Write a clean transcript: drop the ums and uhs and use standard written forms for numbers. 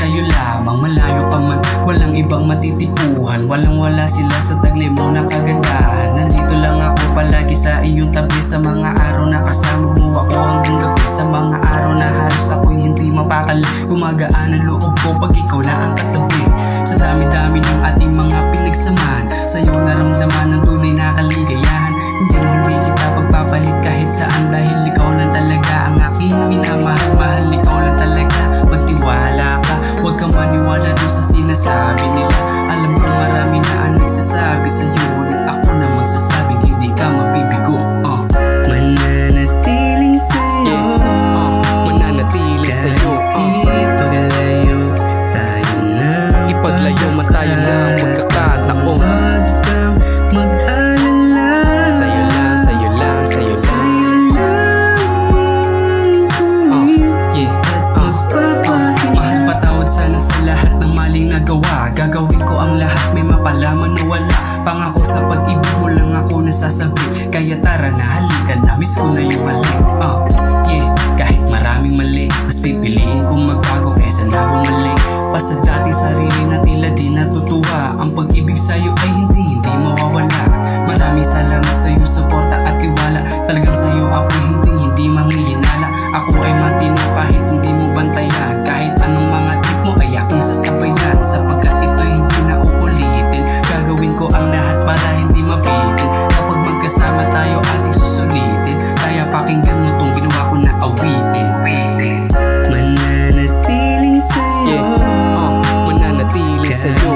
sa'yo lamang. Malayo ka man, walang ibang matitipuhan. Walang-wala sila sa taglay mo na kagandahan. Nandito lang ako palagi sa iyong tabi. Sa mga araw na kasama mo ako hanggang gabi. Sa mga araw na halos ako'y hindi mapakali. Gumagaan ang loob ko pag ikaw na ang katabi. Sa dami-dami ng ating mga pinagsamahan, sa'yo naramdaman ang tunay na kaligayahan. Hindi kita pagpapalit kahit saan, dahil ikaw lang talaga ang aking minamahal. Mahal, ikaw lang talaga, magtiwala ka. Huwag kang maniwala dun sa sinasabi nila. Alam ko marami na ang nagsasabi sa'yo, ngunit ako na magsasabing hindi ka mabibigo. Mananatiling sa'yo, mananatiling sa'yo. Ipaglayo tayo na, ipaglayo man tayo ng pagkakataon. Huwag kang mag-alala, Sa'yo lang, sa'yo lang, sa'yo lang. sa'yo lang. Yeah. At magpapahinga. Mahal, patawad sana sa lahat ng maling nagawa. Gagawin ko ang lahat, may mapalaman o wala. Pangako sa pag-ibig mo lang ako nasasabi. Kaya tara na, halika na, miss ko na yung halik. Yeah, kahit maraming mali, mas pipiliin kong magbago kaysa na bumalik pa sa dating sarili na tila di natutuwa. Ang pag-ibig sa'yo ay hindi mawawala. Maraming salamat sa'yo, suporta at tiwala. Talagang sa'yo ako hindi manghihinala. Ako ay matino kahit hindi mo bantayan. Kahit anong mga tip mo ay aking sasabayan. Sapagkat ito hindi na uulitin. Gagawin ko ang lahat para hindi mabitin. Kapag magkasama tayo ating susulitin. Kaya pakinggan mo tong ginawa ko na awitin. Mananatiling sa'yo, Mananatiling sa'yo.